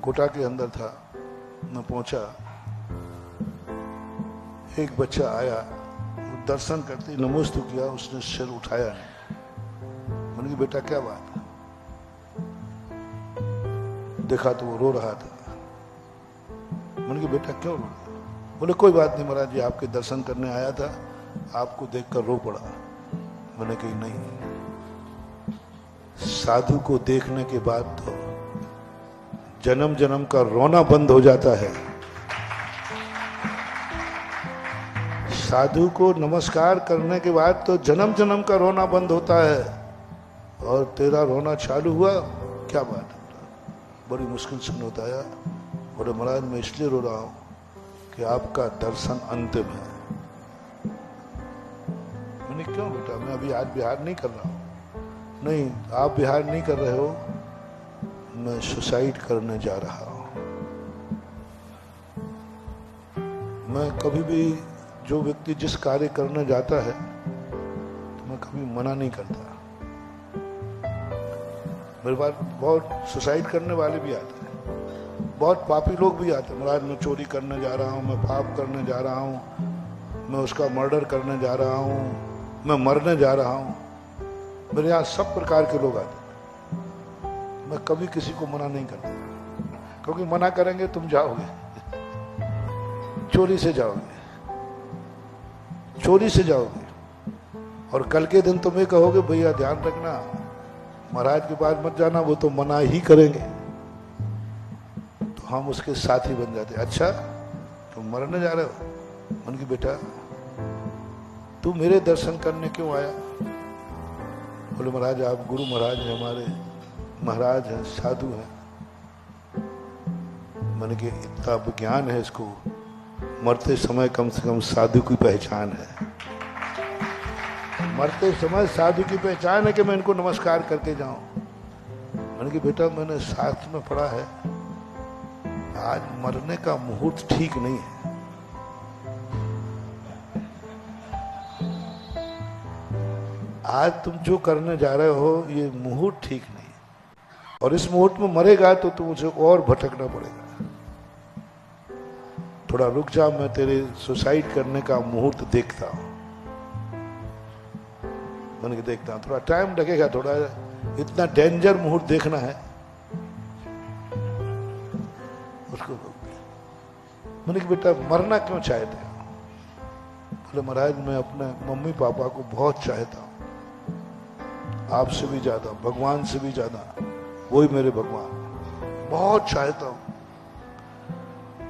कोटा के अंदर था, मैं पहुंचा, एक बच्चा आया, दर्शन करते नमस्ते किया, उसने सिर उठाया नहीं। मैंने कहा बेटा क्या बात है? देखा तो वो रो रहा था। मैंने कहा बेटा क्यों रो रहा? बोले कोई बात नहीं महाराज जी, आपके दर्शन करने आया था, आपको देखकर रो पड़ा। मैंने कही नहीं, साधु को देखने के बाद तो जन्म जन्म का रोना बंद हो जाता है। साधु को नमस्कार करने के बाद तो जन्म जन्म का रोना बंद होता है, और तेरा रोना चालू हुआ, क्या बात है? बड़ी मुश्किल से होता है। बोले महाराज मैं इसलिए रो रहा हूं कि आपका दर्शन अंतिम है। मैंने क्यों बेटा? मैं अभी आज विहार नहीं कर रहा हूं। नहीं, आप विहार नहीं कर रहे हो, मैं सुसाइड करने जा रहा हूं। मैं कभी भी, जो व्यक्ति जिस कार्य करने जाता है, तो मैं कभी मना नहीं करता। मेरे पास बहुत सुसाइड करने वाले भी आते हैं, बहुत पापी लोग भी आते हैं। महाराज मैं चोरी करने जा रहा हूँ, मैं पाप करने जा रहा हूँ, मैं उसका मर्डर करने जा रहा हूँ, मैं मरने जा रहा हूँ। मेरे यहाँ सब प्रकार के लोग आते हैं। मैं कभी किसी को मना नहीं करता, क्योंकि मना करेंगे तुम जाओगे, चोरी से जाओगे, चोरी से जाओगे, और कल के दिन तुम ये कहोगे भैया ध्यान रखना, महाराज के पास मत जाना, वो तो मना ही करेंगे। तो हम उसके साथी बन जाते। अच्छा तुम मरने जा रहे हो? उनकी बेटा तू मेरे दर्शन करने क्यों आया? बोले महाराज आप गुरु महाराज हैं, हमारे महाराज हैं, साधु हैं। मैंने कि इतना विज्ञान है इसको, मरते समय कम से कम साधु की पहचान है। मरते समय साधु की पहचान है कि मैं इनको नमस्कार करके जाऊं। मैंने कि बेटा मैंने शास्त्र में पढ़ा है, आज मरने का मुहूर्त ठीक नहीं है। आज तुम जो करने जा रहे हो ये मुहूर्त ठीक नहीं है, और इस मुहूर्त में मरेगा तो तुझे और भटकना पड़ेगा। थोड़ा रुक जा, मैं तेरे सुसाइड करने का मुहूर्त देखता हूं। मैंने देखता हूं, थोड़ा टाइम लगेगा, थोड़ा इतना डेंजर मुहूर्त देखना है उसको। मैंने कहा बेटा मरना क्यों चाहते हो? बोले महाराज मैं अपने मम्मी पापा को बहुत चाहता हूं, आपसे भी ज्यादा, भगवान से भी ज्यादा, वही मेरे भगवान, बहुत चाहता हूं।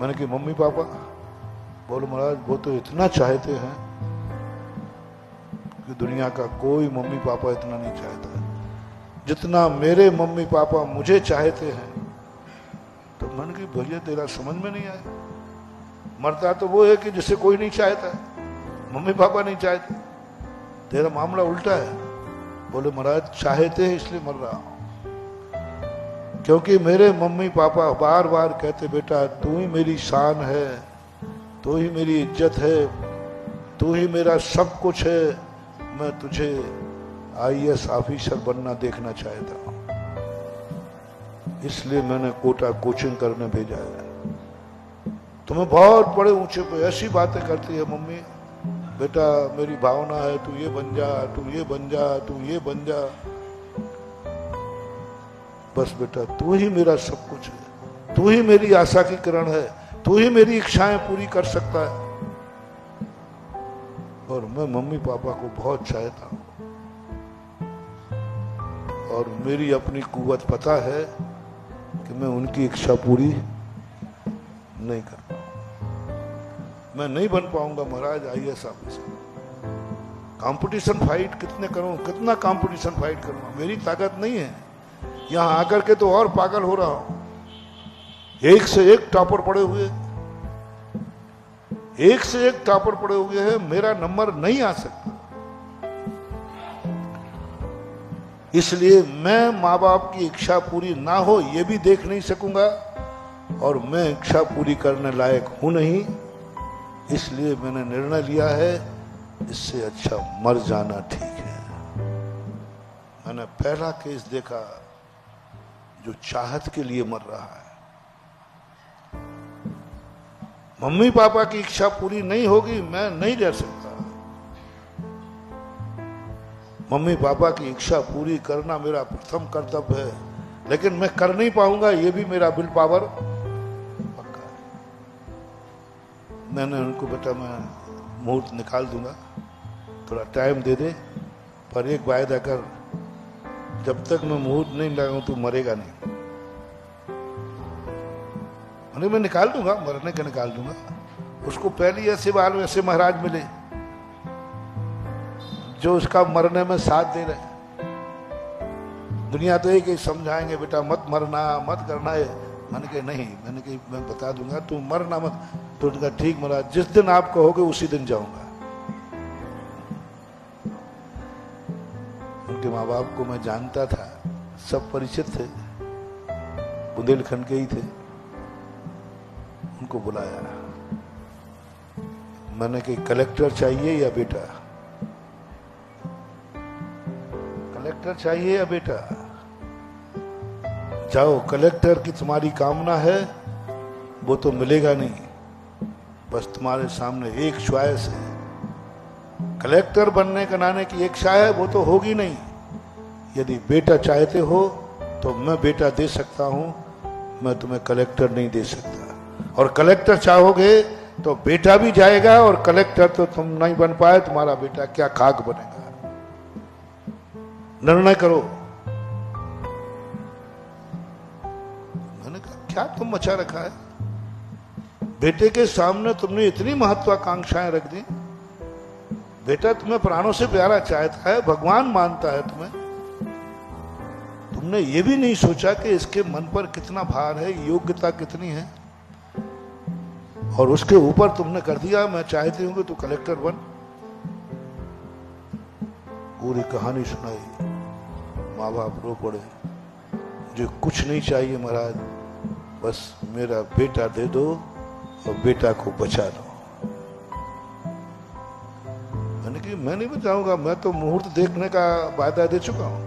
मैंने कहा मम्मी पापा? बोलो महाराज वो तो इतना चाहते हैं कि दुनिया का कोई मम्मी पापा इतना नहीं चाहता जितना मेरे मम्मी पापा मुझे चाहते हैं। तो मैंने कहा भैया तेरा समझ में नहीं आया, मरता तो वो है कि जिसे कोई नहीं चाहता है, मम्मी पापा नहीं चाहते, तेरा मामला उल्टा है। बोले महाराज चाहते हैं इसलिए मर रहा हूं, क्योंकि मेरे मम्मी पापा बार बार कहते बेटा तू ही मेरी शान है, तू ही मेरी इज्जत है, तू ही मेरा सब कुछ है, मैं तुझे आईएएस ऑफिसर बनना देखना चाहता हूं, इसलिए मैंने कोटा कोचिंग करने भेजा है। तुम्हें बहुत बड़े ऊंचे पे ऐसी बातें करती है मम्मी, बेटा मेरी भावना है तू ये बन जा, तू ये बन जा, तू ये बन जा, बस बेटा तू ही मेरा सब कुछ है, तू ही मेरी आशा की किरण है, तू ही मेरी इच्छाएं पूरी कर सकता है। और मैं मम्मी पापा को बहुत चाहता हूं, और मेरी अपनी कुव्वत पता है कि मैं उनकी इच्छा पूरी नहीं कर पाऊंगा, मैं नहीं बन पाऊंगा महाराज आईएएस ऑफिसर। कंपटीशन फाइट कितने करूं, कितना कंपटीशन फाइट करूंगा, मेरी ताकत नहीं है। यहां आकर के तो और पागल हो रहा हूं, एक से एक टॉपर पड़े हुए, एक से एक टॉपर पड़े हुए हैं, मेरा नंबर नहीं आ सकता। इसलिए मैं माँ बाप की इच्छा पूरी ना हो ये भी देख नहीं सकूंगा, और मैं इच्छा पूरी करने लायक हूं नहीं, इसलिए मैंने निर्णय लिया है इससे अच्छा मर जाना ठीक है। मैंने पहला केस देखा जो चाहत के लिए मर रहा है, मम्मी पापा की इच्छा पूरी नहीं होगी, मैं नहीं रह सकता। मम्मी पापा की इच्छा पूरी करना मेरा प्रथम कर्तव्य है, लेकिन मैं कर नहीं पाऊंगा, ये भी मेरा विल पावर पक्का है। मैंने उनको बेटा मैं मुहूर्त निकाल दूंगा, थोड़ा टाइम दे दे, पर एक वायदा कर, जब तक मैं मुहूर्त नहीं लगाऊं तू मरेगा नहीं। मैं निकाल दूंगा, मरने का निकाल दूंगा। उसको पहली ऐसे बाल वैसे महाराज मिले जो उसका मरने में साथ दे रहे। दुनिया तो एक ही समझाएंगे, बेटा मत मरना, मत करना है। मैंने कहा नहीं, मैंने कहा मैं बता दूंगा, तू मरना मत। तो उनका ठीक महाराज, जिस दिन आप कहोगे उसी दिन जाऊंगा। उनके माँ बाप को मैं जानता था, सब परिचित थे, बुंदेलखंड के ही थे। उनको बुलाया, मैंने कहा कलेक्टर चाहिए या बेटा? कलेक्टर चाहिए या बेटा? जाओ, कलेक्टर की तुम्हारी कामना है वो तो मिलेगा नहीं, बस तुम्हारे सामने एक च्वाइस है। कलेक्टर बनने का नाने की इच्छा है वो तो होगी नहीं। यदि बेटा चाहते हो तो मैं बेटा दे सकता हूं, मैं तुम्हें कलेक्टर नहीं दे सकता। और कलेक्टर चाहोगे तो बेटा भी जाएगा, और कलेक्टर तो तुम नहीं बन पाए, तुम्हारा बेटा क्या खाक बनेगा। निर्णय करो। मैंने कहा क्या तुम मचा रखा है? बेटे के सामने तुमने इतनी महत्वाकांक्षाएं रख दी। बेटा तुम्हें प्राणों से प्यारा चाहता है, भगवान मानता है तुम्हें। तुमने ये भी नहीं सोचा कि इसके मन पर कितना भार है, योग्यता कितनी है, और उसके ऊपर तुमने कर दिया मैं चाहती हूं कि तू कलेक्टर बन। पूरी कहानी सुनाई, माँ बाप रो पड़े। मुझे कुछ नहीं चाहिए महाराज, बस मेरा बेटा दे दो और बेटा को बचा दो। मैंने कहा मैं नहीं बचाऊंगा, मैं तो मुहूर्त देखने का वादा दे चुका हूं।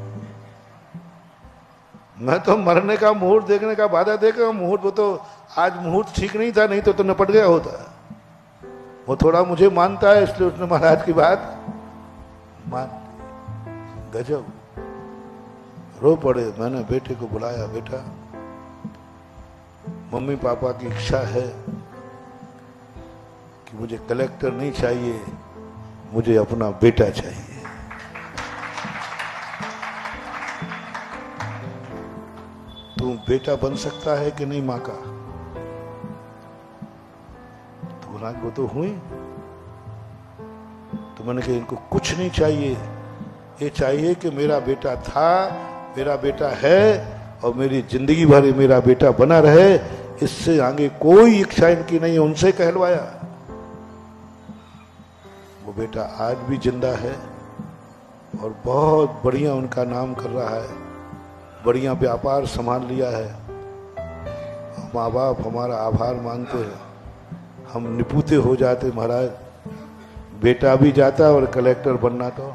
मैं तो मरने का मुहूर्त देखने का वादा देकर, मुहूर्त वो तो आज मुहूर्त ठीक नहीं था, नहीं तो निपट गया होता। वो थोड़ा मुझे मानता है, इसलिए उसने महाराज की बात मान। गजब, रो पड़े। मैंने बेटे को बुलाया, बेटा मम्मी पापा की इच्छा है कि मुझे कलेक्टर नहीं चाहिए, मुझे अपना बेटा चाहिए। तू बेटा बन सकता है कि नहीं माँ का? तो बोला वो तो हुई। तो मैंने कहा इनको कुछ नहीं चाहिए, ये चाहिए कि मेरा बेटा था, मेरा बेटा है, और मेरी जिंदगी भर मेरा बेटा बना रहे। इससे आगे कोई इच्छा इनकी नहीं है। उनसे कहलवाया। वो बेटा आज भी जिंदा है और बहुत बढ़िया उनका नाम कर रहा है, बढ़िया व्यापार संभाल लिया है। माँ बाप हमारा आभार मानते हैं, हम निपुते हो जाते महाराज। बेटा भी जाता और कलेक्टर बनना तो